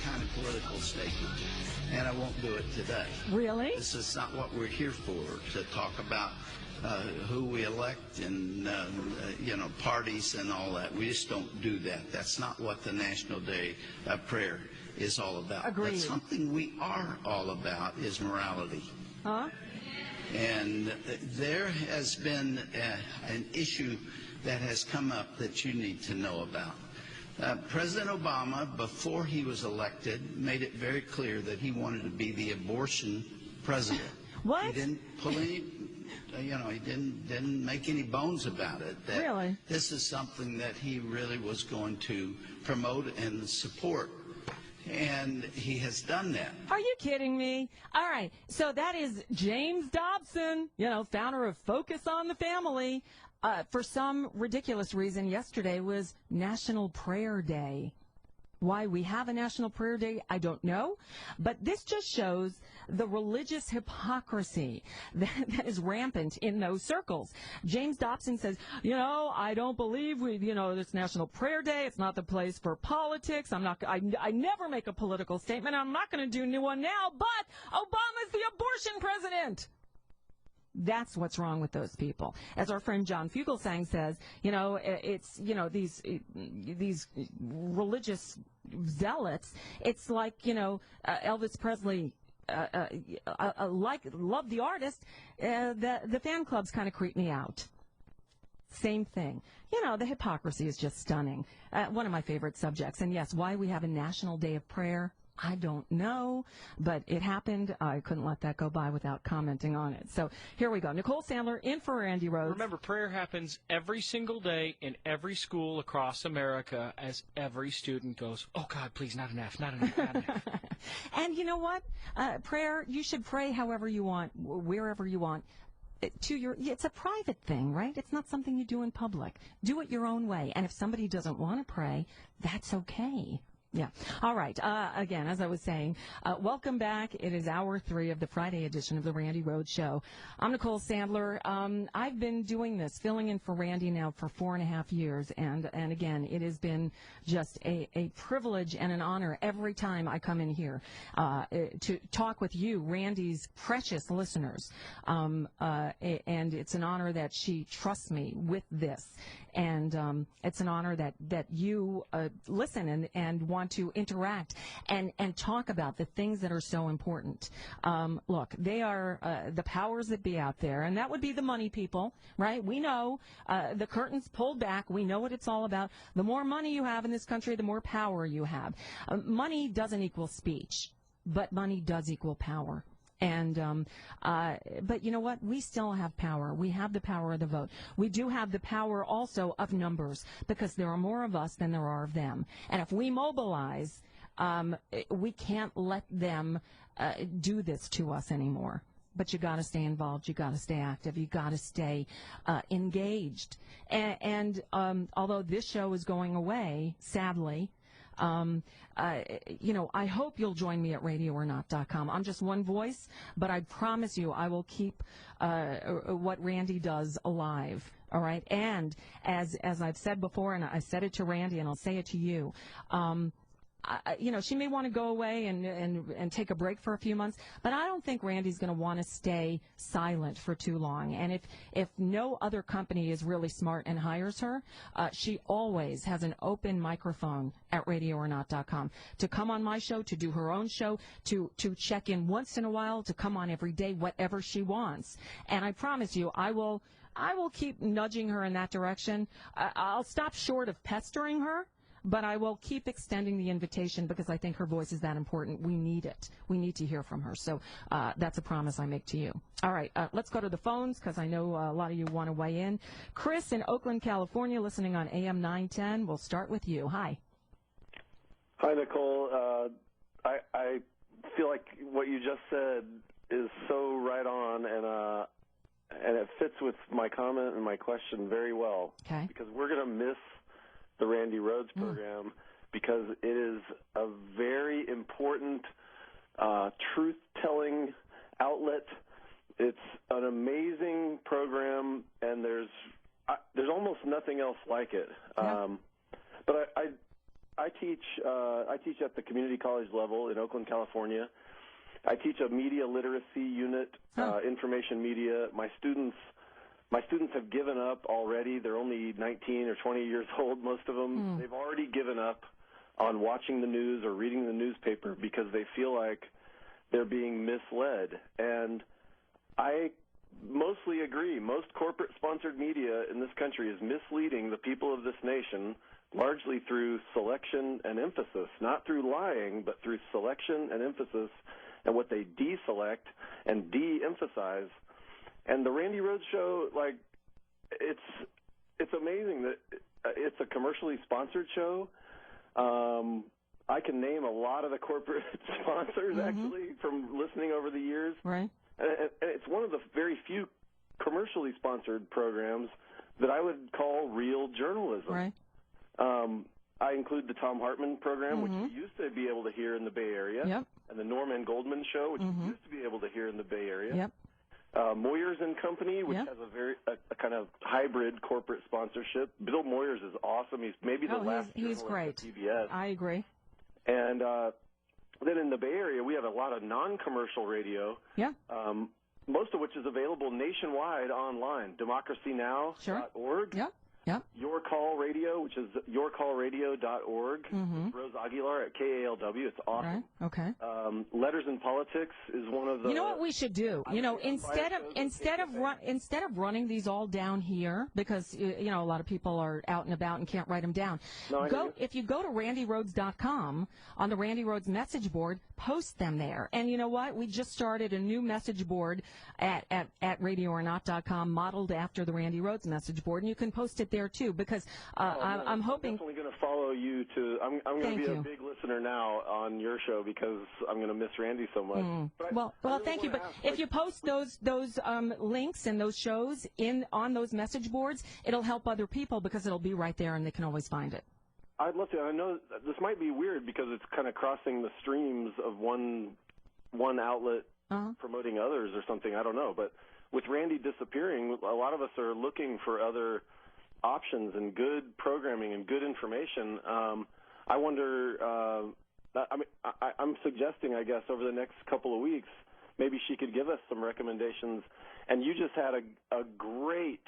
kind of political statement, and I won't do it today. Really? This is not what we're here for, to talk about who we elect and, parties and all that. We just don't do that. That's not what the National Day of Prayer is all about. Agreed. But something we are all about is morality. Huh? And there has been an issue that has come up that you need to know about. President Obama, before he was elected, made it very clear that he wanted to be the abortion president. What? He didn't pull any, he didn't make any bones about it. That Really? This is something that he really was going to promote and support. And he has done that. Are you kidding me? All right. So that is James Dobson, founder of Focus on the Family. For some ridiculous reason, yesterday was National Prayer Day. Why we have a National Prayer Day, I don't know. But this just shows the religious hypocrisy that is rampant in those circles. James Dobson says, I don't believe this National Prayer Day. It's not the place for politics. I never make a political statement. I'm not going to do a new one now, but Obama's the abortion president. That's what's wrong with those people. As our friend John Fugelsang says, it's, these religious zealots, it's like, Elvis Presley, love the artist, the fan clubs kind of creep me out. Same thing. The hypocrisy is just stunning. One of my favorite subjects. And yes, why we have a National Day of Prayer, I don't know, but it happened. I couldn't let that go by without commenting on it. So here we go. Nicole Sandler in for Randi Rhodes. Remember, prayer happens every single day in every school across America as every student goes, oh, God, please, not an F, not an F, not an F. And you know what? Prayer, you should pray however you want, wherever you want. It's a private thing, right? It's not something you do in public. Do it your own way. And if somebody doesn't want to pray, that's okay. Yeah. All right. Again, as I was saying, welcome back. It is hour 3 of the Friday edition of the Randi Rhodes Show. I'm Nicole Sandler. I've been doing this, filling in for Randi now for 4.5 years. And again, it has been just a privilege and an honor every time I come in here to talk with you, Randi's precious listeners. And it's an honor that she trusts me with this. And it's an honor that you listen and want to interact and talk about the things that are so important. Look, they are the powers that be out there, and that would be the money people, right? We know the curtain's pulled back. We know what it's all about. The more money you have in this country, the more power you have. Money doesn't equal speech, but money does equal power. And, but you know what? We still have power. We have the power of the vote. We do have the power also of numbers because there are more of us than there are of them. And if we mobilize, we can't let them do this to us anymore. But you got to stay involved. You got to stay active. You got to stay engaged. And although this show is going away, sadly, I hope you'll join me at radioornot.com. I'm just one voice, but I promise you I will keep what Randi does alive. All right. And as I've said before, and I said it to Randi, and I'll say it to you, she may want to go away and take a break for a few months, but I don't think Randi's going to want to stay silent for too long. And if no other company is really smart and hires her, she always has an open microphone at radioornot.com to come on my show, to do her own show, to check in once in a while, to come on every day, whatever she wants. And I promise you, I will keep nudging her in that direction. I'll stop short of pestering her, but I will keep extending the invitation because I think her voice is that important. We need it. We need to hear from her. So that's a promise I make to you. All right, let's go to the phones because I know a lot of you want to weigh in. Chris in Oakland, California, listening on AM 910. We'll start with you. Hi. Hi, Nicole. I feel like what you just said is so right on, and it fits with my comment and my question very well. Okay. Because we're going to miss the Randi Rhodes program because it is a very important truth-telling outlet. It's an amazing program, and there's almost nothing else like it. Yeah. But I teach at the community college level in Oakland, California. I teach a media literacy unit, information media. My students have given up already. They're only 19 or 20 years old, most of them. They've already given up on watching the news or reading the newspaper because they feel like they're being misled. And I mostly agree. Most corporate-sponsored media in this country is misleading the people of this nation, largely through selection and emphasis, not through lying, but through selection and emphasis and what they deselect and de-emphasize. And the Randi Rhodes Show, like, it's amazing that it's a commercially sponsored show. I can name a lot of the corporate sponsors, actually, from listening over the years. Right. And it's one of the very few commercially sponsored programs that I would call real journalism. Right. I include the Tom Hartman program, which you used to be able to hear in the Bay Area, and the Norman Goldman Show, which you used to be able to hear in the Bay Area. Moyers and Company, which has a kind of hybrid corporate sponsorship. Bill Moyers is awesome. He's maybe the last he's great. at CBS. I agree. And then in the Bay Area, we have a lot of non-commercial radio. Most of which is available nationwide online. DemocracyNow.org. Your Call Radio, which is yourcallradio.org. Rose Aguilar at KALW. It's awesome. Right. Okay. Letters in Politics is one of the. You know what we should do? Instead of running these all down here, because a lot of people are out and about and can't write them down. If you go to RandiRhodes.com on the Randi Rhodes message board, post them there. And you know what? We just started a new message board at RadioOrNot.com, modeled after the Randi Rhodes message board, and you can post it there too. Because I'm hoping. I'm definitely going to follow you to. I'm going to be a big listener now on your show because I'm going to miss Randi so much. Well, thank you. But if you post those links and those shows on those message boards, it'll help other people because it'll be right there and they can always find it. I'd love to. I know this might be weird because it's kind of crossing the streams of one outlet promoting others or something. I don't know. But with Randi disappearing, a lot of us are looking for other options and good programming and good information. I wonder. I'm suggesting, I guess, over the next couple of weeks, maybe she could give us some recommendations. And you just had a great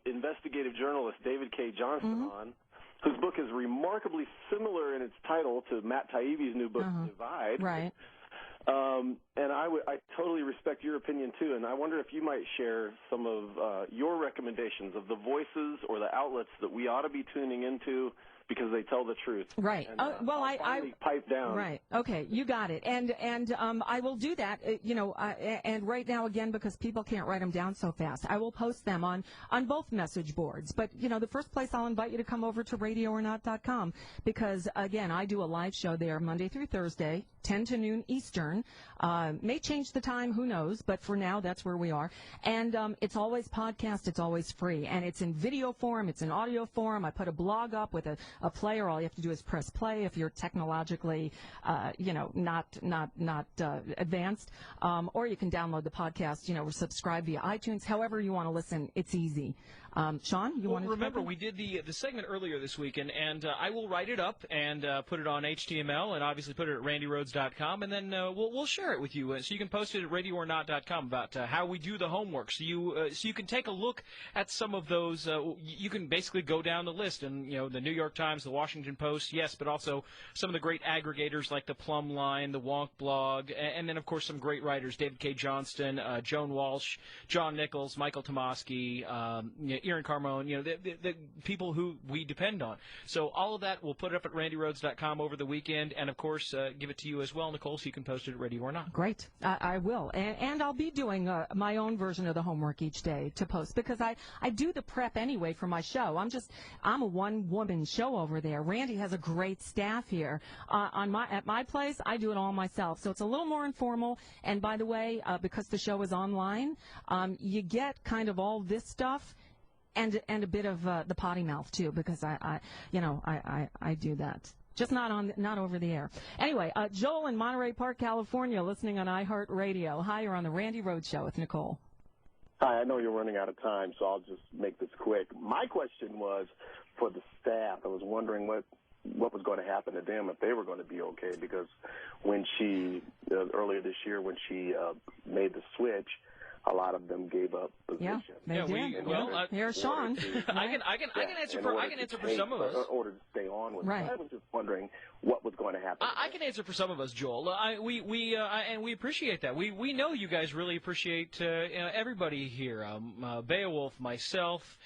investigative journalist, David K. Johnston, on, whose book is remarkably similar in its title to Matt Taibbi's new book, Divide. Right. And I totally respect your opinion, too, and I wonder if you might share some of your recommendations of the voices or the outlets that we ought to be tuning into because they tell the truth. Right. And, I pipe down. Right. Okay. You got it. And I will do that. And right now, again, because people can't write them down so fast, I will post them on both message boards. But the first place I'll invite you to come over to RadioOrNot.com because again, I do a live show there Monday through Thursday, 10 to noon Eastern. May change the time, who knows? But for now, that's where we are. And it's always podcast. It's always free, and it's in video form. It's in audio form. I put a blog up with a player. All you have to do is press play if you're technologically, not advanced, or you can download the podcast, or subscribe via iTunes. However you want to listen, it's easy. Sean, you want to remember we did the segment earlier this week, and I will write it up and put it on HTML and obviously put it at RandiRhodes.com, and then we'll share it with you, so you can post it at RadioOrNot.com about how we do the homework, so you can take a look at some of those. You can basically go down the list, and the New York Times, the Washington Post, yes, but also some of the great aggregators like the Plum Line, the Wonk Blog, and then of course some great writers: David K. Johnston, Joan Walsh, John Nichols, Michael Tomasky, Erin Carmone, the people who we depend on. So all of that, we'll put it up at RandiRhodes.com over the weekend, and of course give it to you as well, Nicole, so you can post it at Radio or Not. Great. I will. And I'll be doing my own version of the homework each day to post because I do the prep anyway for my show. I'm a one-woman show over there. Randi has a great staff here. At my place, I do it all myself. So it's a little more informal. And by the way, because the show is online, you get kind of all this stuff and a bit of the potty mouth too, because I do that. Just not over the air. Anyway, Joel in Monterey Park, California, listening on iHeartRadio. Hi, you're on the Randi Rhodes Show with Nicole. Hi, I know you're running out of time, so I'll just make this quick. My question was for the staff. I was wondering what what was going to happen to them, if they were going to be okay. Because when she earlier this year, when she made the switch, a lot of them gave up positions. Yeah, they did. Here's Sean. I can answer for some of us. In order to stay on with right. it. I was just wondering what was going to happen. I can answer for some of us, Joel. And we appreciate that. We know you guys really appreciate everybody here. Beowulf, myself,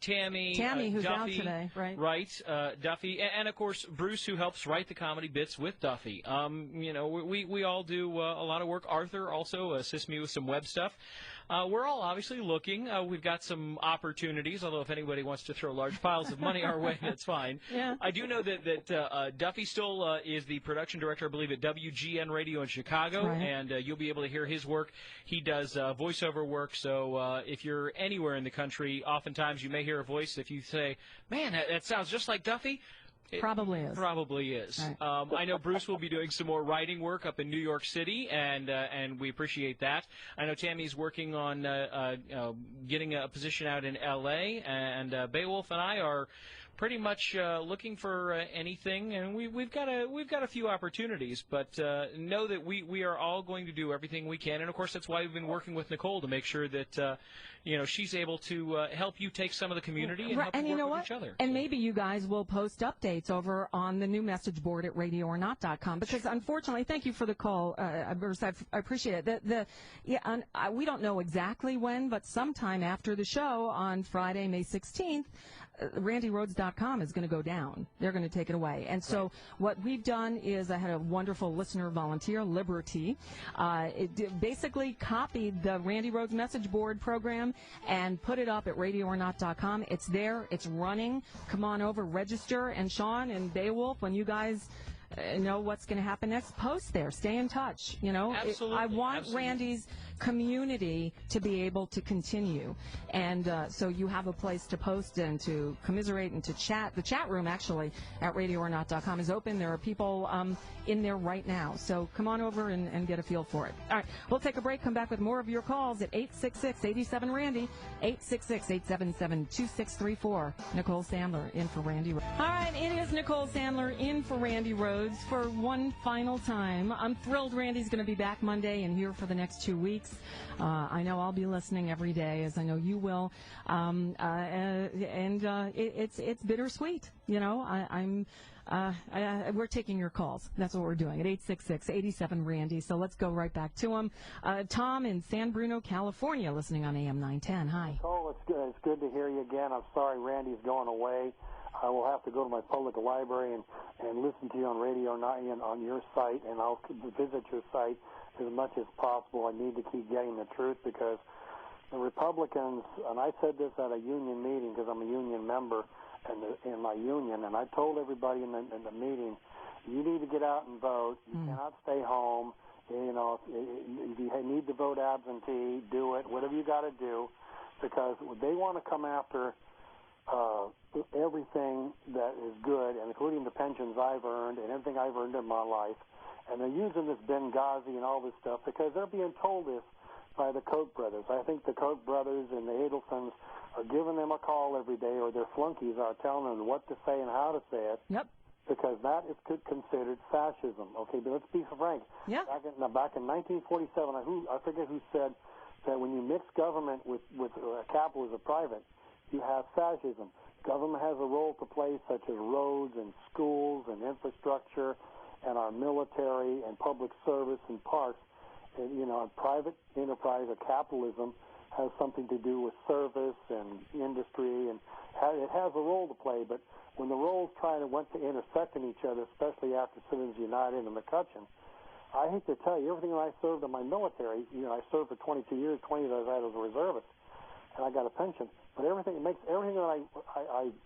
Tammy, who's Duffy, out today, right? Right, Duffy, and of course Bruce, who helps write the comedy bits with Duffy. We all do a lot of work. Arthur also assists me with some web stuff. We're all obviously looking. We've got some opportunities, although if anybody wants to throw large piles of money our way, that's fine. Yeah. I do know that Duffy still is the production director, I believe, at WGN Radio in Chicago, right. and you'll be able to hear his work. He does voiceover work, so if you're anywhere in the country, oftentimes you may hear a voice. If you say, man, that sounds just like Duffy, it probably is. Probably is. Right. I know Bruce will be doing some more writing work up in New York City, and we appreciate that. I know Tammy's working on getting a position out in L.A., and Beowulf and I are pretty much looking for anything, and we've got a few opportunities, but know that we are all going to do everything we can, and of course that's why we've been working with Nicole to make sure that she's able to help you take some of the community and help you work with each other. And maybe you guys will post updates over on the new message board at radioornot.com, because unfortunately, thank you for the call, Bruce. I appreciate it. We don't know exactly when, but sometime after the show on Friday, May 16th, RandiRhodes.com is going to go down. They're going to take it away. And so what we've done is I had a wonderful listener volunteer, Liberty. Basically copied the Randy Rhodes message board program and put it up at RadioOrNot.com. It's there. It's running. Come on over, register. And Sean and Beowulf, when you guys know what's going to happen next, post there. Stay in touch. Absolutely. I want Randy's community to be able to continue, and so you have a place to post and to commiserate and to chat. The chat room actually at radioornot.com is open. There are people in there right now, so come on over and get a feel for it. All right, we'll take a break, come back with more of your calls at 866-87-RANDY, 866-877-2634. Nicole Sandler in for Randy Rhodes. All right, it is Nicole Sandler in for Randy Rhodes for one final time. I'm thrilled Randy's going to be back Monday and here for the next 2 weeks. I know I'll be listening every day, as I know you will, it's bittersweet. We're taking your calls. That's what we're doing at 866-87-RANDY. So let's go right back to him. Tom in San Bruno, California, listening on AM 910. Hi. Oh, it's good to hear you again. I'm sorry Randy's going away. I will have to go to my public library and listen to you on Radio 9 on your site, and I'll visit your site as much as possible. I need to keep getting the truth, because the Republicans, and I said this at a union meeting because I'm a union member in my union, and I told everybody in the meeting, you need to get out and vote. You cannot stay home. If you need to vote absentee, do it, whatever you got to do, because they want to come after everything that is good, and including the pensions I've earned and everything I've earned in my life. And they're using this Benghazi and all this stuff because they're being told this by the Koch brothers. I think the Koch brothers and the Adelsons are giving them a call every day, or their flunkies are telling them what to say and how to say it. Yep. Because that is considered fascism. Okay, but let's be frank. Yeah. Back in 1947, I forget who said that when you mix government with capitalism, private, you have fascism. Government has a role to play, such as roads and schools and infrastructure and our military and public service and parks. And, private enterprise or capitalism has something to do with service and industry, and it has a role to play. But when the roles went to intersect in each other, especially after Citizens United and McCutcheon, I hate to tell you, everything that I served in my military, I served for 22 years, 20 years I was a reservist, and I got a pension. But everything that I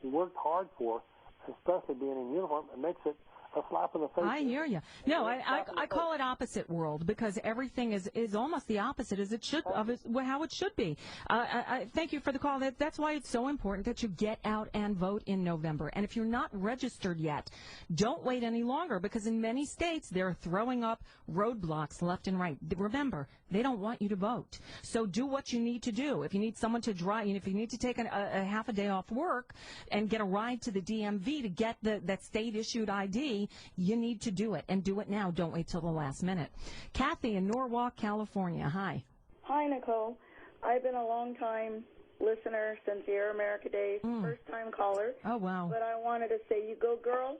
worked hard for, especially being in uniform, it makes it a slap in the face. I hear you. No, I call it opposite world because everything is almost the opposite as it should how it should be. I thank you for the call. That's why it's so important that you get out and vote in November. And if you're not registered yet, don't wait any longer because in many states they're throwing up roadblocks left and right. Remember, they don't want you to vote. So do what you need to do. If you need someone to drive, if you need to take a half a day off work and get a ride to the DMV to get that state-issued ID, you need to do it, and do it now. Don't wait till the last minute. Kathy in Norwalk, California. Hi. Hi, Nicole. I've been a long-time listener since the Air America days, first-time caller. Oh, wow. But I wanted to say, you go, girl.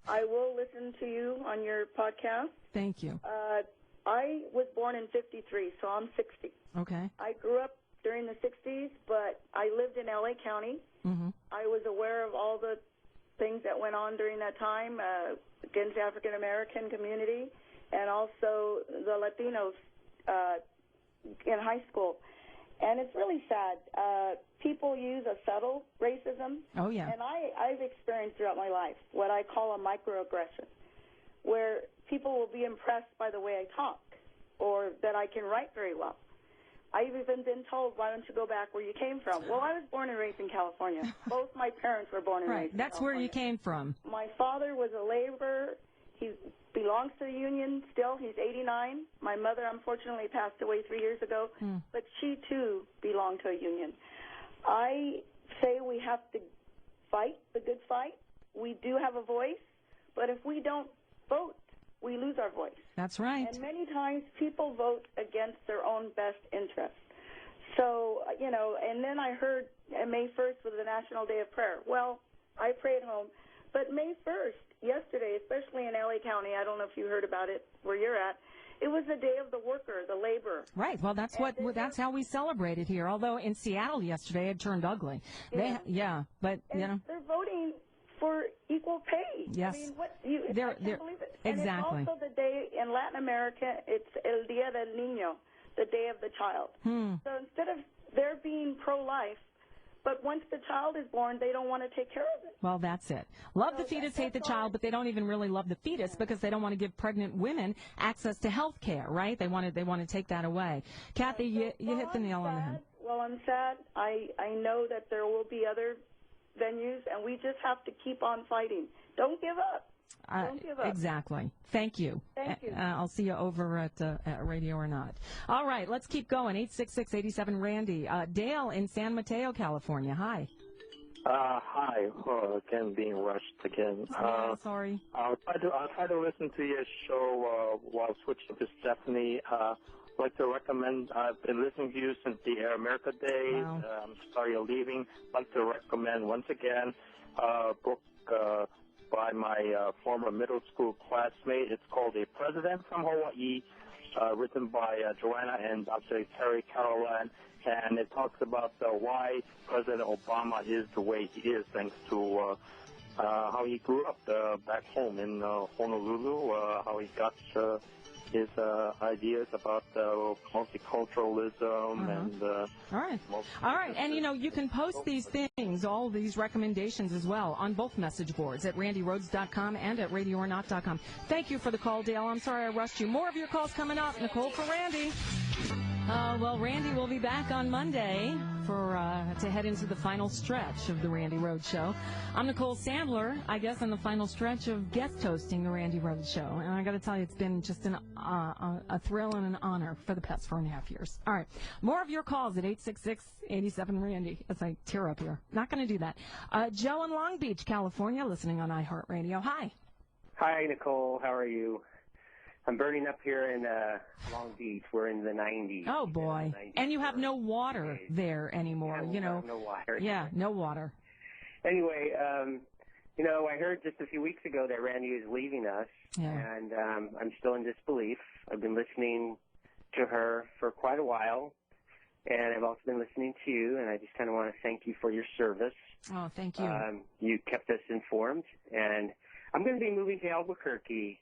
I will listen to you on your podcast. Thank you. I was born in 53, so I'm 60. Okay. I grew up during the 60s, but I lived in L.A. County. Mm-hmm. I was aware of all the things that went on during that time against the African-American community and also the Latinos in high school. And it's really sad. People use a subtle racism. Oh, yeah. And I've experienced throughout my life what I call a microaggression, where people will be impressed by the way I talk or that I can write very well. I've even been told, why don't you go back where you came from? Well, I was born and raised in California. Both my parents were born and raised in That's California. where you came from. My father was a laborer. He belongs to the union still. He's 89. My mother, unfortunately, passed away 3 years ago, but she, too, belonged to a union. I say we have to fight the good fight. We do have a voice, but if we don't vote, we lose our voice. That's right. And many times people vote against their own best interest. So, and then I heard May 1st was the National Day of Prayer. Well, I pray at home. But May 1st, yesterday, especially in L.A. County, I don't know if you heard about it where you're at, it was the day of the worker, the laborer. Right. Well, that's how we celebrate it here. Although in Seattle yesterday it turned ugly. Yeah. But they're voting for equal pay. Yes. I mean, I can't believe it. Exactly. And it's also the day in Latin America, it's El Día del Niño, the day of the child. So instead of their being pro-life, but once the child is born, they don't want to take care of it. Well, that's it. Love the fetus, hate the child, but they don't even really love the fetus because they don't want to give pregnant women access to health care, right? They want to take that away. Kathy, you hit the nail on the head. Well, I'm sad. I know that there will be other venues, and we just have to keep on fighting. Don't give up. Don't give up. Exactly. Thank you. Thank you. I'll see you over at Radio or Not. All right, let's keep going. 866-87-RANDY. Dale in San Mateo, California. Hi. Hi. Again, being rushed again. Sorry. I'll try to listen to your show while switching to Stephanie. I'd like to recommend, I've been listening to you since the Air America days. Wow. I'm sorry you're leaving. I'd like to recommend once again a book by my former middle school classmate. It's called A President from Hawaii, written by Joanna and Dr. Terry Carolan, and it talks about why President Obama is the way he is, thanks to how he grew up back home in Honolulu, how he got his ideas about multiculturalism and all right. And you can post these things, all these recommendations as well, on both message boards at randyrhodes.com and at radioornot.com. Thank you for the call, Dale. I'm sorry I rushed you. More of your calls coming up. Nicole for Randy. Well, Randy will be back on Monday to head into the final stretch of the Randi Rhodes Show. I'm Nicole Sandler, I guess, in the final stretch of guest hosting the Randi Rhodes Show. And I got to tell you, it's been just a thrill and an honor for the past 4.5 years. All right. More of your calls at 866-87-RANDY as I tear up here. Not going to do that. Joe in Long Beach, California, listening on iHeartRadio. Hi. Hi, Nicole. How are you? I'm burning up here in Long Beach. We're in the 90s. Oh, boy. And you have no water there anymore, No water. Yeah, no water. Anyway, I heard just a few weeks ago that Randy is leaving us, and I'm still in disbelief. I've been listening to her for quite a while, and I've also been listening to you, and I just kind of want to thank you for your service. Oh, thank you. You kept us informed, and I'm going to be moving to Albuquerque.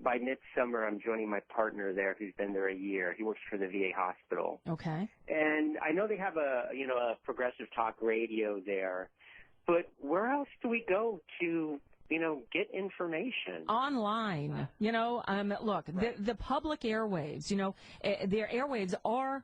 By midsummer, I'm joining my partner there who's been there a year. He works for the VA hospital. Okay. And I know they have a progressive talk radio there, but where else do we go to get information online. Look, right. the public airwaves, their airwaves are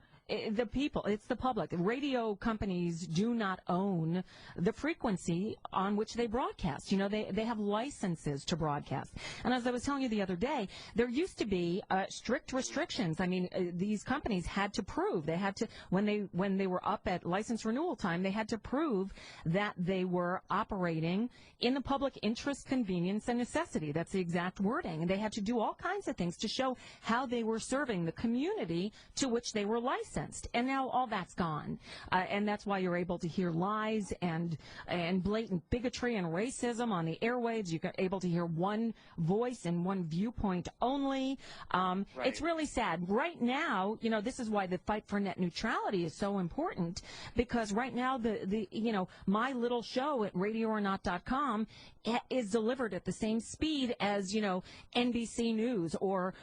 the people. It's the public. Radio companies do not own the frequency on which they broadcast. They have licenses to broadcast. And as I was telling you the other day, there used to be strict restrictions. I mean, these companies had to prove. They had to, when they were up at license renewal time, they had to prove that they were operating in the public interest, convenience, and necessity. That's the exact wording. And they had to do all kinds of things to show how they were serving the community to which they were licensed. And now all that's gone. And that's why you're able to hear lies and blatant bigotry and racism on the airwaves. You're able to hear one voice and one viewpoint only. Right. It's really sad. Right now, this is why the fight for net neutrality is so important, because right now the my little show at radioornot.com is delivered at the same speed as, NBC News or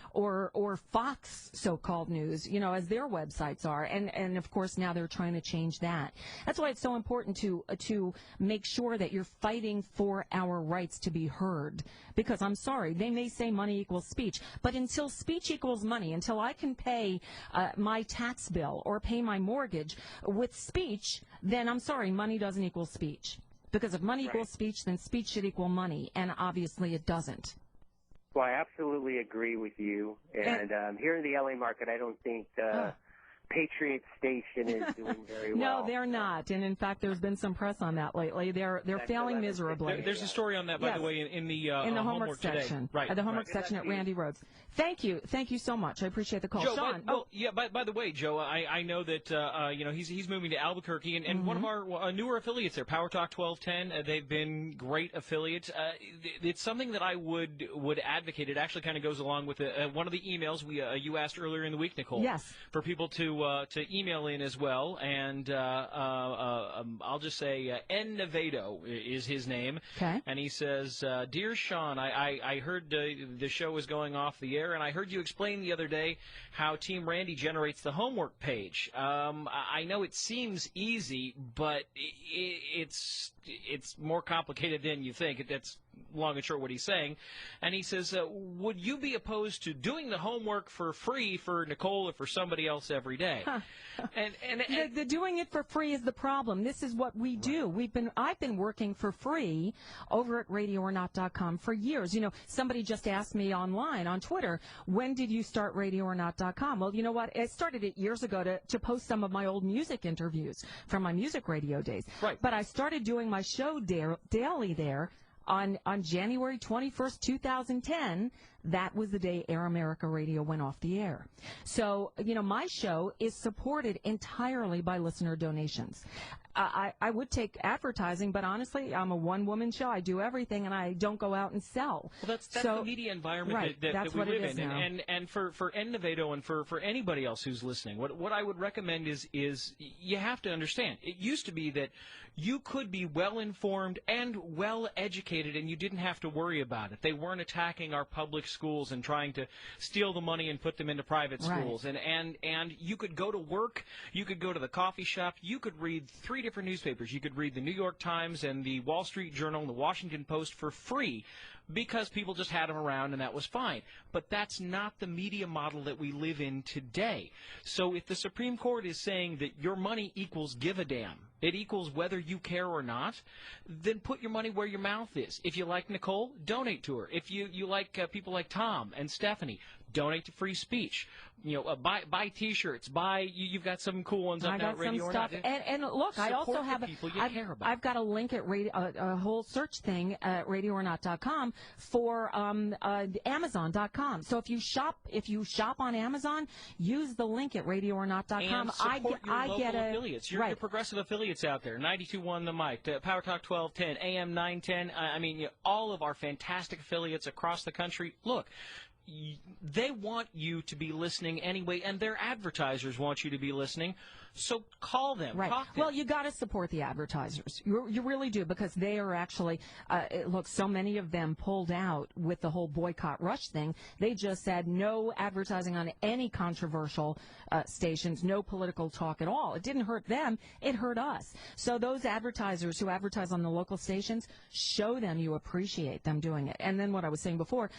Fox so-called news, as their websites are. And of course, now they're trying to change that. That's why it's so important to make sure that you're fighting for our rights to be heard. Because I'm sorry, they may say money equals speech, but until speech equals money, until I can pay my tax bill or pay my mortgage with speech, then I'm sorry, money doesn't equal speech. Because if money equals speech, then speech should equal money, and obviously it doesn't. Well, I absolutely agree with you. And here in the LA market, I don't think Patriot Station is doing very well. No, they're not. And in fact, there's been some press on that lately. They're failing miserably. There's a story on that, by the way, in the homework section. Right. The homework section at Randi Rhodes. Thank you so much. I appreciate the call, Joe, Sean. By the way, Joe, I know that he's moving to Albuquerque, and one of our newer affiliates there, Power Talk 1210. They've been great affiliates. It's something that I would advocate. It actually kind of goes along with one of the emails you asked earlier in the week, Nicole. Yes. For people to email in as well, and I'll just say N. Nevado is his name. Okay. And he says, Dear Sean, I heard the show was going off the air, and I heard you explain the other day how Team Randi generates the homework page. I know it seems easy, but it's more complicated than you think. That's long and short what he's saying. And he says, would you be opposed to doing the homework for free for Nicole or for somebody else every day? Huh. And the doing it for free is the problem. This is what we do. I've been working for free over at radioornot.com for years. Somebody just asked me online on Twitter, when did you start radioornot.com? Well, you know what? I started it years ago to post some of my old music interviews from my music radio days. Right. But I started doing my show daily there on January 21st, 2010. That was the day Air America Radio went off the air. So, my show is supported entirely by listener donations. I would take advertising, but honestly, I'm a one-woman show. I do everything, and I don't go out and sell. Well, that's the media environment that we live in. And for N. Nevado and for anybody else who's listening, what I would recommend is you have to understand, it used to be that you could be well-informed and well-educated, and you didn't have to worry about it. They weren't attacking our public schools and trying to steal the money and put them into private schools. Right. And you could go to work, you could go to the coffee shop, you could read 3 different newspapers. You could read the New York Times and the Wall Street Journal and the Washington Post for free because people just had them around and that was fine. But that's not the media model that we live in today. So if the Supreme Court is saying that your money equals give a damn, it equals whether you care or not, then put your money where your mouth is. If you like Nicole, donate to her. If you like people like Tom and Stephanie, donate to free speech. Buy T-shirts. You've got some cool ones up now at Radio some stuff. And look, I also have I've got a link at a whole search thing at radioornot.com for Amazon.com. So if you shop on Amazon, use the link at radioornot.com. And support your local get affiliates. Your progressive affiliates out there. 92.1 The Mic, Power Talk 1210, AM 910. All of our fantastic affiliates across the country. Look, they want you to be listening anyway, and their advertisers want you to be listening. So call them. Right. Talk to them. Well, you got to support the advertisers. You really do, because they are actually, look, so many of them pulled out with the whole boycott rush thing. They just said no advertising on any controversial stations, no political talk at all. It didn't hurt them. It hurt us. us. So those advertisers who advertise on the local stations, show them you appreciate them doing it. And then what I was saying before,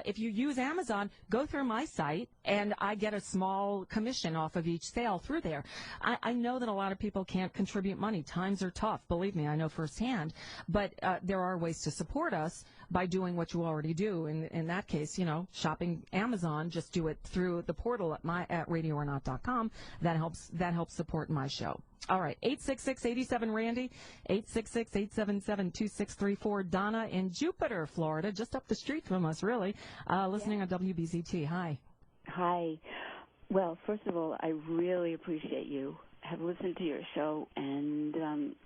if you use Amazon, go through my site, and I get a small commission off of each sale through there. I know that a lot of people can't contribute money. Times are tough. Believe me, I know firsthand. But there are ways to support us by doing what you already do. In that case, shopping Amazon, just do it through the portal at radioornot.com. That helps support my show. All right, 866-87-RANDY, 866-877-2634. Donna in Jupiter, Florida, just up the street from us, really, listening on WBZT. Hi. Hi. Well, first of all, I really appreciate you. Have listened to your show, and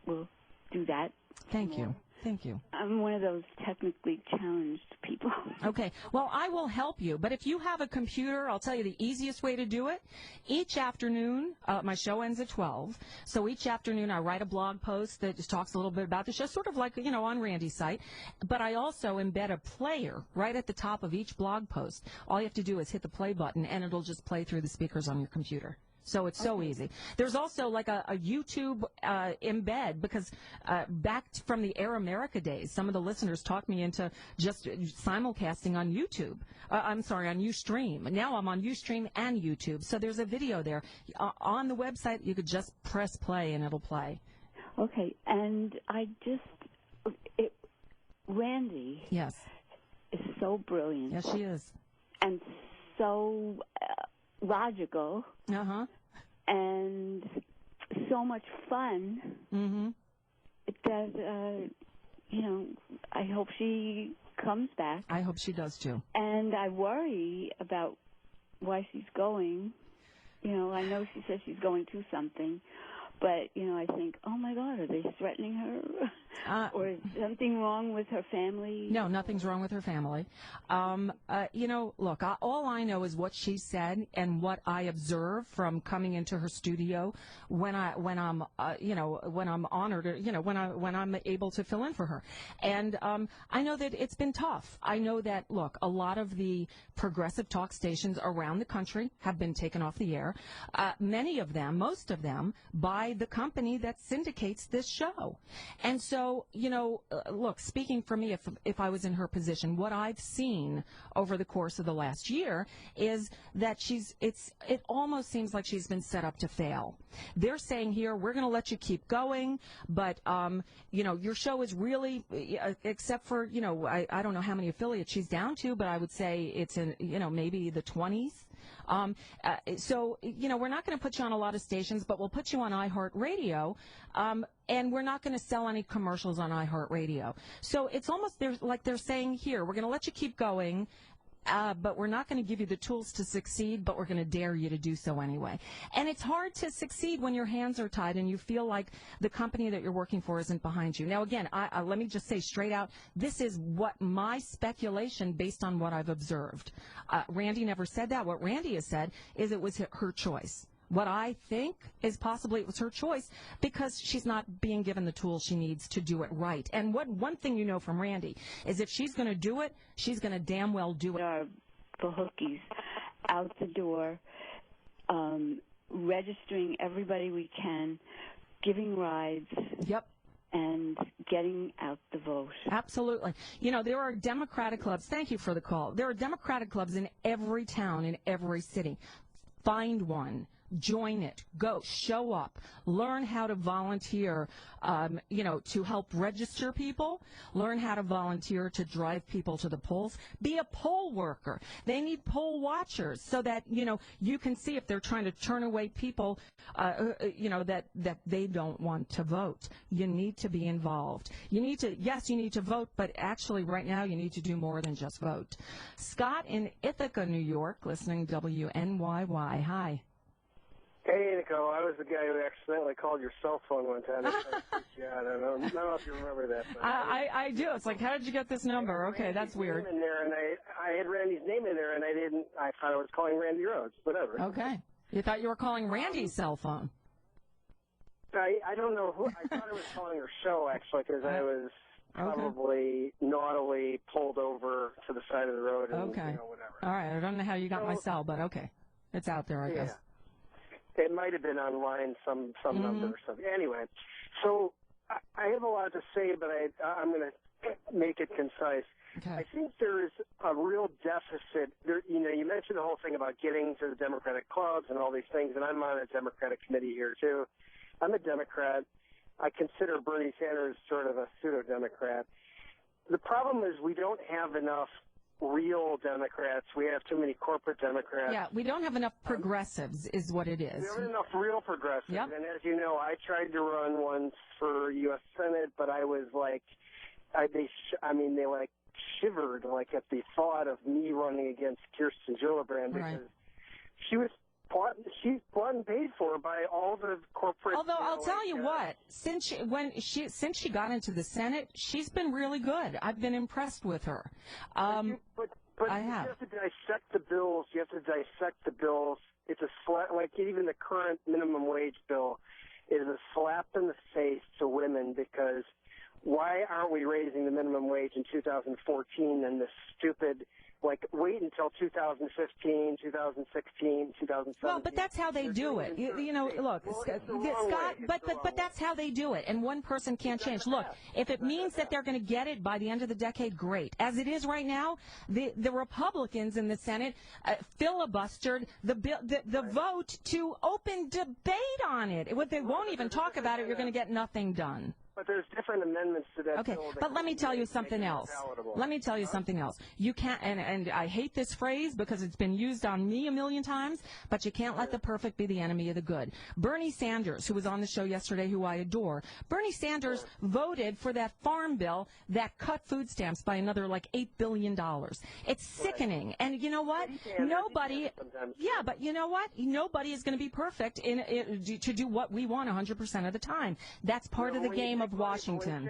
we'll do that. Thank you. Thank you. I'm one of those technically challenged people. Okay. Well, I will help you. But if you have a computer, I'll tell you the easiest way to do it. Each afternoon, my show ends at 12. So each afternoon, I write a blog post that just talks a little bit about the show, sort of like, on Randy's site. But I also embed a player right at the top of each blog post. All you have to do is hit the play button, and it'll just play through the speakers on your computer. So it's so easy. There's also like a YouTube embed, because back from the Air America days, some of the listeners talked me into just simulcasting on YouTube. On Ustream. Now I'm on Ustream and YouTube. So there's a video there. On the website, you could just press play and it'll play. Okay. And Randy. Yes. Is so brilliant. Yes, she is. And so logical. Uh-huh. And so much fun. Mm-hmm. That, I hope she comes back. I hope she does, too. And I worry about why she's going. I know she says she's going to something. But, I think, oh, my God, are they threatening her? Or is something wrong with her family? No, nothing's wrong with her family. Look, all I know is what she said and what I observe from coming into her studio when I'm honored, when I'm able to fill in for her. And I know that it's been tough. I know that, look, a lot of the progressive talk stations around the country have been taken off the air. Many of them, most of them, by the company that syndicates this show. And so, look, speaking for me, if I was in her position, what I've seen over the course of the last year is that it almost seems like she's been set up to fail. They're saying here, we're going to let you keep going, but, your show is really, except for, I don't know how many affiliates she's down to, but I would say it's in, maybe the 20s. So, we're not going to put you on a lot of stations, but we'll put you on iHeartRadio, and we're not going to sell any commercials on iHeartRadio. So it's almost like they're saying here, we're going to let you keep going, but we're not going to give you the tools to succeed, but we're going to dare you to do so anyway. And it's hard to succeed when your hands are tied and you feel like the company that you're working for isn't behind you. Now, again, let me just say straight out, this is what my speculation based on what I've observed. Randy never said that. What Randy has said is it was her choice. What I think is possibly it was her choice because she's not being given the tools she needs to do it right. And one thing from Randy is if she's going to do it, she's going to damn well do it. The hookies out the door, registering everybody we can, giving rides. Yep. And getting out the vote. Absolutely. There are Democratic clubs. Thank you for the call. There are Democratic clubs in every town, in every city. Find one. Join it. Go. Show up. Learn how to volunteer, to help register people. Learn how to volunteer to drive people to the polls. Be a poll worker. They need poll watchers so that, you can see if they're trying to turn away people, that they don't want to vote. You need to be involved. You need to vote, but actually right now you need to do more than just vote. Scott in Ithaca, New York, listening WNYY. Hi. Hey, Nicole, I was the guy who accidentally called your cell phone one time. I don't know if you remember that. But I do. It's like, how did you get this number? Okay, that's weird. In there, and I had Randy's name in there, and I thought I was calling Randi Rhodes, whatever. Okay. You thought you were calling Randy's cell phone. I don't know who. I thought I was calling her show, actually, because I was probably naughtily pulled over to the side of the road and whatever. All right. I don't know how you got my cell, but okay. It's out there, I guess. It might have been online, some number or something. Anyway, So I have a lot to say, but I'm going to make it concise. Okay. I think there is a real deficit. You mentioned the whole thing about getting to the Democratic clubs and all these things, and I'm on a Democratic committee here, too. I'm a Democrat. I consider Bernie Sanders sort of a pseudo-Democrat. The problem is we don't have enough real Democrats. We have too many corporate Democrats. Yeah, we don't have enough progressives is what it is. We don't have enough real progressives. Yep. And as you know, I tried to run once for U.S. Senate, but I was like, they shivered like at the thought of me running against Kirsten Gillibrand because she's bought and paid for by all the corporate. Although I'll tell you what, since she got into the Senate, she's been really good. I've been impressed with her. But I you have. have to dissect the bills. It's a slap. Like even the current minimum wage bill is a slap in the face to women because why aren't we raising the minimum wage in 2014 and this stupid, wait until 2015, 2016, 2017. Well, but that's how they do it. Look, Scott, but that's how they do it, and one person can't change. Look, if it means that they're going to get it by the end of the decade, great. As it is right now, the Republicans in the Senate filibustered the vote to open debate on it. They won't even talk about it. You're going to get nothing done. But there's different amendments to that bill. Okay, but let me tell you something else. You can't, and I hate this phrase because it's been used on me a million times, but you can't let the perfect be the enemy of the good. Bernie Sanders, who was on the show yesterday, who I adore, Bernie Sanders voted for that farm bill that cut food stamps by another $8 billion. It's sickening. And you know what? Nobody is going to be perfect to do what we want 100% of the time. That's part of the game of Washington.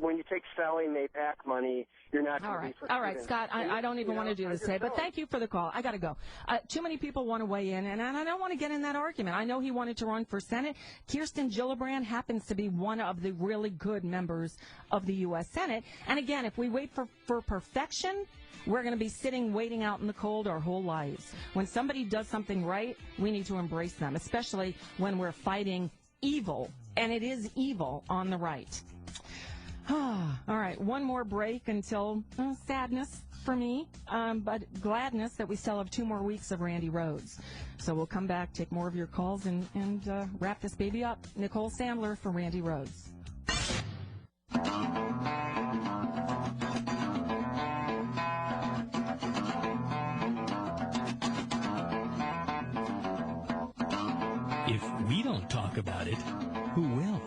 When you take Sally Mae PAC money, you're not going to be All right, Scott, I don't even want to do this today, but thank you for the call. I got to go. Too many people want to weigh in, and I don't want to get in that argument. I know he wanted to run for Senate. Kirsten Gillibrand happens to be one of the really good members of the U.S. Senate. And again, if we wait for perfection, we're going to be waiting out in the cold our whole lives. When somebody does something right, we need to embrace them, especially when we're fighting evil, and it is evil on the right. All right, one more break until sadness for me, but gladness that we still have 2 more weeks of Randi Rhodes. So we'll come back, take more of your calls, and wrap this baby up. Nicole Sandler for Randi Rhodes. If we don't talk about it, who will?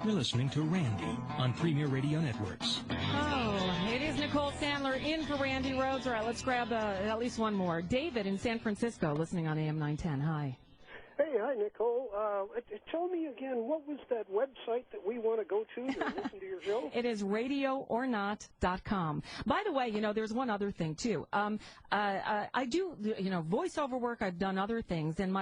You're listening to Randi on Premier Radio Networks. Oh, it is Nicole Sandler in for Randi Rhodes. All right, let's grab at least one more. David in San Francisco, listening on AM 910. Hi. Hey, hi, Nicole. Tell me again, what was that website that we want to go to listen to your show? It is radioornot.com. By the way, there's one other thing, too. I do, voiceover work. I've done other things. And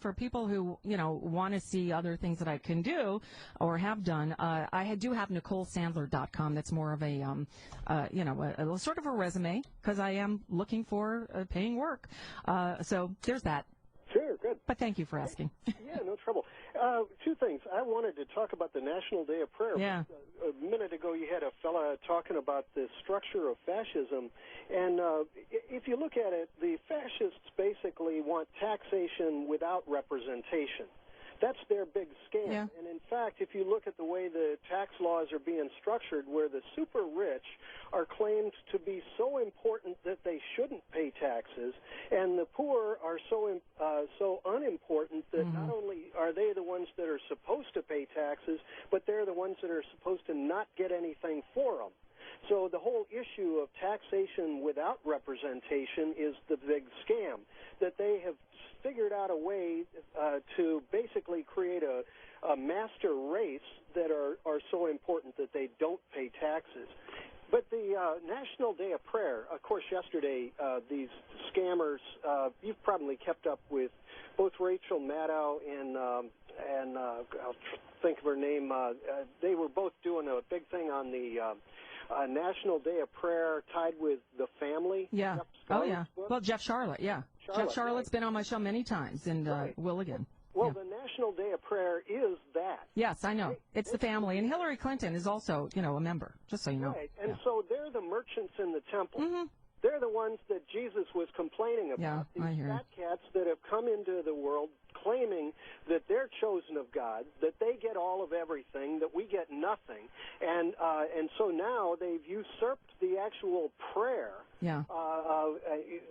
for people who, want to see other things that I can do or have done, I do have NicoleSandler.com. That's more of a sort of a resume because I am looking for paying work. So there's that. Sure, good. But thank you for asking. Yeah, no trouble. 2 things. I wanted to talk about the National Day of Prayer. Yeah. A minute ago you had a fella talking about the structure of fascism. And if you look at it, the fascists basically want taxation without representation. That's their big scam. Yeah. And in fact, if you look at the way the tax laws are being structured, where the super rich are claimed to be so important that they shouldn't pay taxes, and the poor are so unimportant that not only are they the ones that are supposed to pay taxes, but they're the ones that are supposed to not get anything for them. So the whole issue of taxation without representation is the big scam, that they have figured out a way to basically create a master race that are so important that they don't pay taxes. But the National Day of Prayer, of course, yesterday, these scammers, you've probably kept up with both Rachel Maddow and I'll think of her name. They were both doing a big thing on the National Day of Prayer tied with the family. Yeah. Oh, yeah. Well, Jeff Charlotte, yeah. Jeff Charlotte's been on my show many times, and will again. Well, the National Day of Prayer is that. Yes, I know. It's the family. And Hillary Clinton is also, a member, just so you know. Right. And so they're the merchants in the temple. Mm-hmm. They're the ones that Jesus was complaining about. Yeah, These I hear fat cats that have come into the world claiming that they're chosen of God, that they get all of everything, that we get nothing. And so now they've usurped the actual prayer. Yeah.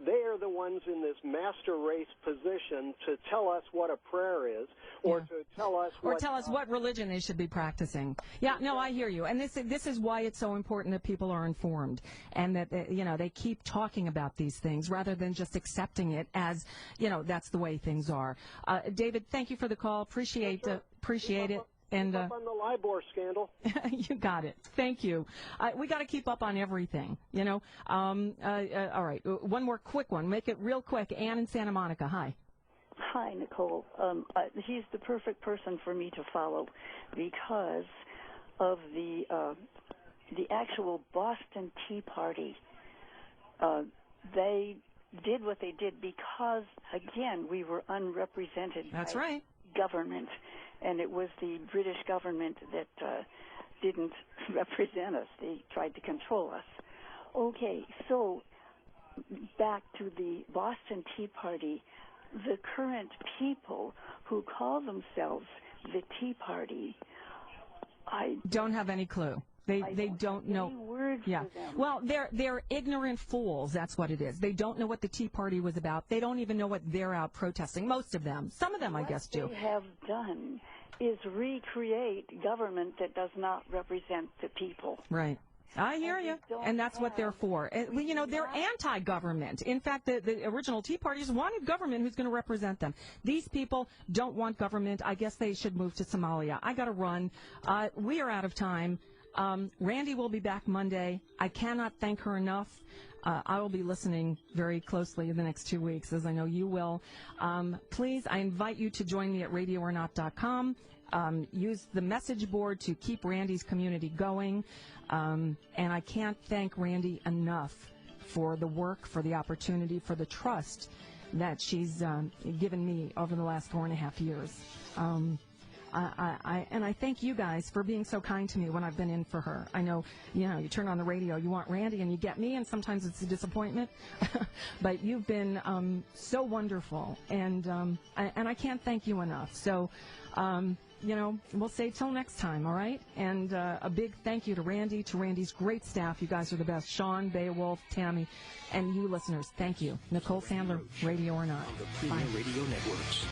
They are the ones in this master race position to tell us what a prayer is, or to tell us what religion they should be practicing. Yeah, no, I hear you. And this is why it's so important that people are informed, and that they keep talking about these things rather than just accepting it as that's the way things are. David, thank you for the call. Appreciate it. And keep up on the LIBOR scandal. You got it. Thank you. We got to keep up on everything, all right. One more quick one. Make it real quick. Ann in Santa Monica. Hi. Hi, Nicole. He's the perfect person for me to follow because of the actual Boston Tea Party. They did what they did because, again, we were unrepresented by government. And it was the British government that didn't represent us. They tried to control us. Okay, so back to the Boston Tea Party. The current people who call themselves the Tea Party, I don't have any clue. They don't know. Yeah. Well, they're ignorant fools. That's what it is. They don't know what the Tea Party was about. They don't even know what they're out protesting. Most of them. Some of them, I guess, do. What they have done is recreate government that does not represent the people. Right. I hear you, and that's what they're for. They're anti-government. In fact, the original Tea Party's wanted government who's going to represent them. These people don't want government. I guess they should move to Somalia. I got to run. We are out of time. Randi will be back Monday. I cannot thank her enough. I will be listening very closely in the next 2 weeks, as I know you will. Please, I invite you to join me at radioornot.com. Use the message board to keep Randi's community going. And I can't thank Randi enough for the work, for the opportunity, for the trust that she's given me over the last 4.5 years. And I thank you guys for being so kind to me when I've been in for her. I know, you turn on the radio, you want Randi, and you get me, and sometimes it's a disappointment. But you've been so wonderful, and I can't thank you enough. So, we'll say till next time, all right? And a big thank you to Randi, to Randi's great staff. You guys are the best. Sean, Beowulf, Tammy, and you listeners, thank you. Nicole Sandler, Radio or Not. The Premier Radio Networks.